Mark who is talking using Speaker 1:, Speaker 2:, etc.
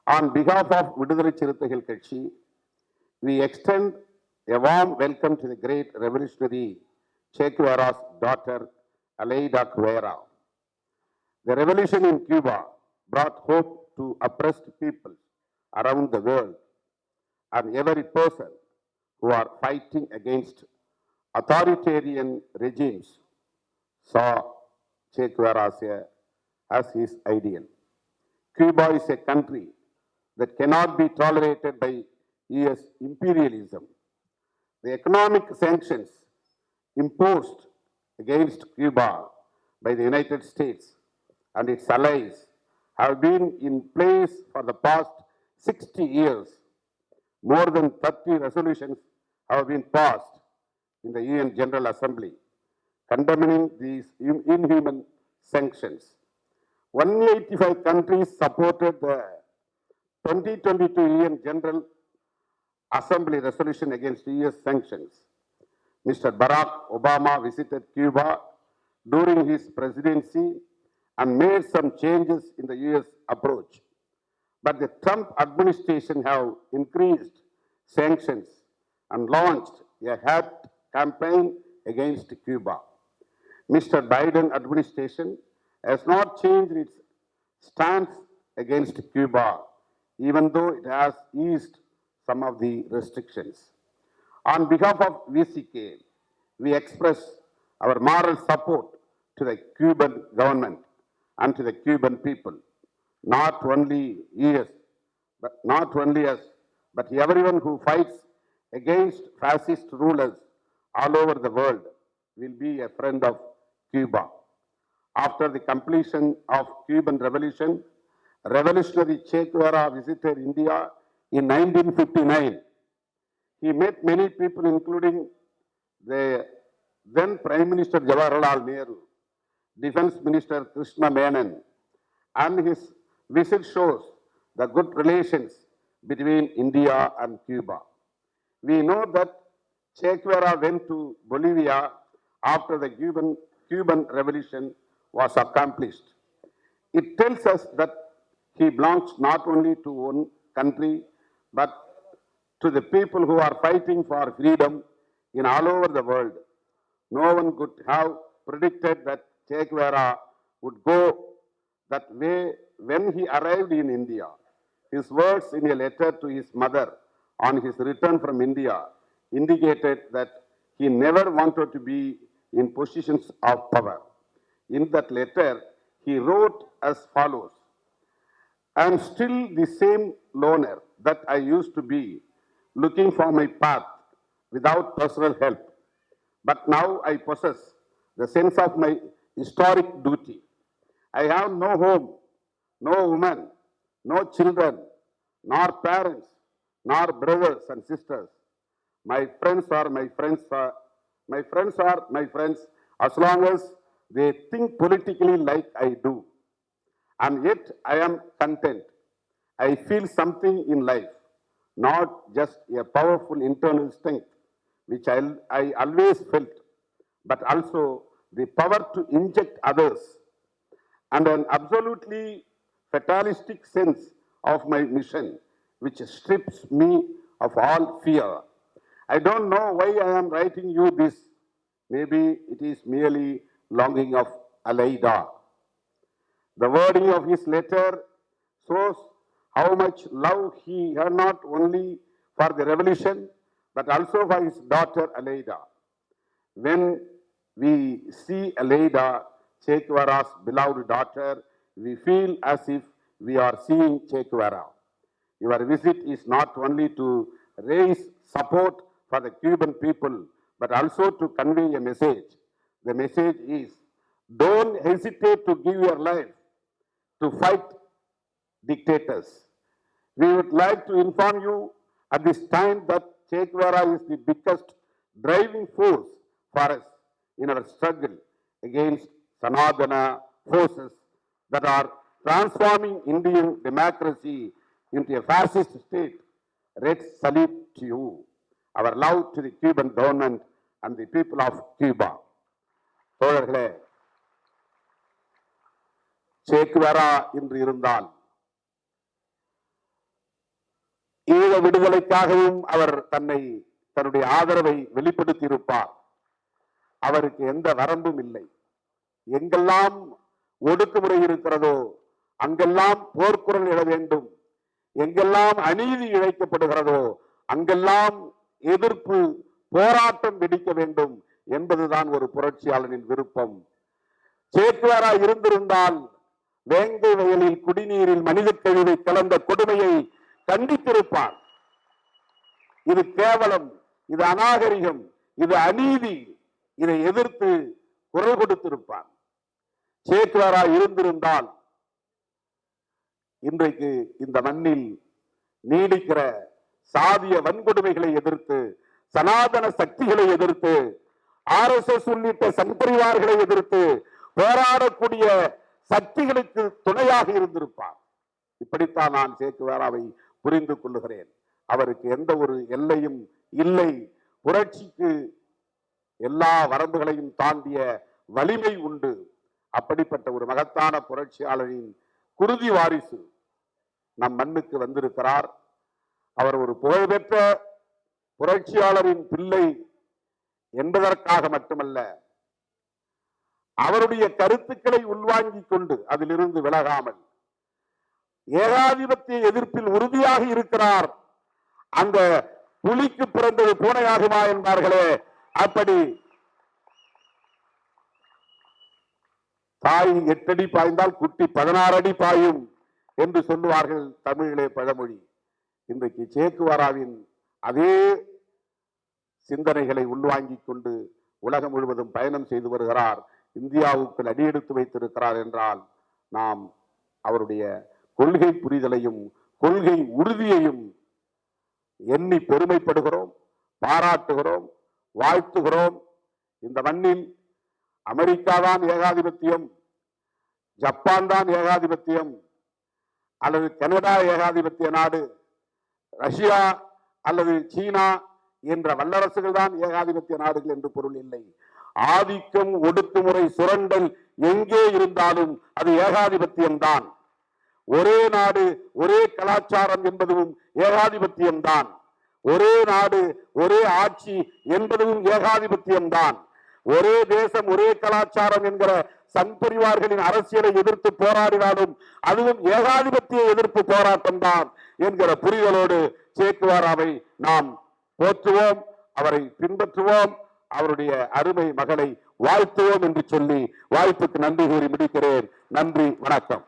Speaker 1: On behalf of Vidudhai Chiruthagal Katchi, we extend a warm welcome to the great revolutionary Che Guevara's daughter, Aleida Guevara. The revolution in Cuba brought hope to oppressed people around the world, and every person who are fighting against authoritarian regimes saw Che Guevara as his ideal. Cuba is a country that cannot be tolerated by US imperialism. The economic sanctions imposed against Cuba by the United States and its allies have been in place for the past 60 years. More than 30 resolutions have been passed in the UN General Assembly condemning these inhuman sanctions. 185 countries supported the 2022 UN General Assembly resolution against US sanctions. Mr. Barack Obama visited Cuba during his presidency and made some changes in the US approach. But the Trump administration have increased sanctions and launched a hate campaign against Cuba. Mr. Biden administration has not changed its stance against Cuba, even though it has eased some of the restrictions. On behalf of VCK, we express our moral support to the Cuban government and to the Cuban people. Not only us, but everyone who fights against fascist rulers all over the world will be a friend of Cuba. After the completion of Cuban Revolution, revolutionary Che Guevara visited India in 1959. He met many people, including the then Prime Minister Jawaharlal Nehru, Defense Minister Krishna Menon, and his visit shows the good relations between India and Cuba. We know that Che Guevara went to Bolivia after the Cuban Revolution was accomplished. It tells us that he belongs not only to one country, but to the people who are fighting for freedom in all over the world. No one could have predicted that Che Guevara would go that way when he arrived in India. His words in a letter to his mother on his return from India indicated that he never wanted to be in positions of power. In that letter, he wrote as follows: I am still the same loner that I used to be, looking for my path without personal help. But now I possess the sense of my historic duty. I have no home, no woman, no children, nor parents, nor brothers and sisters. My friends are my friends as long as they think politically like I do. And yet I am content. I feel something in life, not just a powerful internal strength, which I always felt, but also the power to inject others, and an absolutely fatalistic sense of my mission, which strips me of all fear. I don't know why I am writing you this. Maybe it is merely longing of Aleida. The wording of his letter shows how much love he had not only for the revolution, but also for his daughter Aleida. When we see Aleida, Che Guevara's beloved daughter, we feel as if we are seeing Che Guevara. Your visit is not only to raise support for the Cuban people, but also to convey a message. The message is, don't hesitate to give your life to fight dictators. We would like to inform you at this time that Che Guevara is the biggest driving force for us in our struggle against Sanadana forces that are transforming Indian democracy into a fascist state. Red salute to you. Our love to the Cuban government and the people of Cuba. தோழர்களே, Che Guevara இன்று இருந்தால் விடுதலைக்காகவும் அவர் தன்னுடைய ஆதரவை வெளிப்படுத்தி இருப்பார். அவருக்கு எந்த வரம்பும் இல்லை. எங்கெல்லாம் ஒடுக்குமுறை இருக்கிறதோ அங்கெல்லாம் போர்க்குரல் எழ வேண்டும், எங்கெல்லாம் அநீதி இழைக்கப்படுகிறதோ அங்கெல்லாம் எதிர்ப்பு போராட்டம் வெடிக்க வேண்டும் என்பதுதான் ஒரு புரட்சியாளனின் விருப்பம். சேக்குவாரா இருந்திருந்தால் வேங்கை வயலில் குடிநீரில் மனித கழிவை கலந்த கொடுமையை கண்டித்திருப்பார். இது கேவலம், இது அநாகரிகம், இது அநீதி, இதை எதிர்த்து குரல் கொடுத்திருப்பார். சேக்குவாரா இருந்திருந்தால் இன்றைக்கு இந்த மண்ணில் நீடிக்கிற சாதிய வன்கொடுமைகளை எதிர்த்து, சனாதன சக்திகளை எதிர்த்து, RSS உள்ளிட்ட சங்பரிவார்களை எதிர்த்து போராடக்கூடிய சக்திகளுக்கு துணையாக இருந்திருப்பார். இப்படித்தான் நான் சேக்குவாராவை புரிந்து கொள்ளுகிறேன். அவருக்கு எந்த ஒரு எல்லையும் இல்லை. புரட்சிக்கு எல்லா வரம்புகளையும் தாண்டிய வலிமை உண்டு. அப்படிப்பட்ட ஒரு மகத்தான புரட்சியாளரின் குருதி வாரிசு நம் மண்ணுக்கு வந்திருக்கிறார். அவர் ஒரு புகழ்பெற்ற புரட்சியாளரின் பிள்ளை என்பதற்காக மட்டுமல்ல, அவருடைய கருத்துக்களை உள்வாங்கிக் கொண்டு அதிலிருந்து விலகாமல் ஏகாதிபத்திய எதிர்ப்பில் உறுதியாக இருக்கிறார். அந்த புலிக்கு பிறந்தது பூனையாகுமா என்பார்களே, அப்படி தாய் 8 அடி பாய்ந்தால் குட்டி 16 அடி பாயும் என்று சொல்லுவார்கள் தமிழிலே பழமொழி. இன்றைக்கு சேக்குவாராவின் அதே சிந்தனைகளை உள்வாங்கிக் கொண்டு உலகம் முழுவதும் பயணம் செய்து வருகிறார். இந்தியாவுக்கு அடியெடுத்து வைத்திருக்கிறார் என்றால் நாம் அவருடைய கொள்கை புரிதலையும் கொள்கை உறுதியையும் எண்ணி பெருமைப்படுகிறோம், பாராட்டுகிறோம், வாழ்த்துகிறோம். இந்த மண்ணில் அமெரிக்கா தான் ஏகாதிபத்தியம், ஜப்பான் தான் ஏகாதிபத்தியம், அல்லது கனடா ஏகாதிபத்திய நாடு, ரஷ்யா அல்லது சீனா என்ற வல்லரசுகள் தான் ஏகாதிபத்திய நாடுகள் என்று பொருள் இல்லை. ஆதிக்கம், ஒடுக்குமுறை, சுரண்டல் எங்கே இருந்தாலும் அது ஏகாதிபத்தியம் தான். ஒரே நாடு ஒரே கலாச்சாரம் என்பதும் ஏகாதிபத்தியம் தான். ஒரே நாடு ஒரே ஆட்சி என்பதும் ஏகாதிபத்தியம் தான். ஒரே தேசம் ஒரே கலாச்சாரம் என்கிற சங்பரிவார்களின் அரசியலை எதிர்த்து போராடினாலும் அதுவும் ஏகாதிபத்திய எதிர்ப்பு போராட்டம் தான் என்கிற புரிதலோடு சேக்குவாராவை நாம் போற்றுவோம், அவரை பின்பற்றுவோம், அவருடைய அருமை மகளை வாழ்த்துவோம் என்று சொல்லி வாய்ப்புக்கு நன்றி கூறி முடிக்கிறேன். நன்றி, வணக்கம்.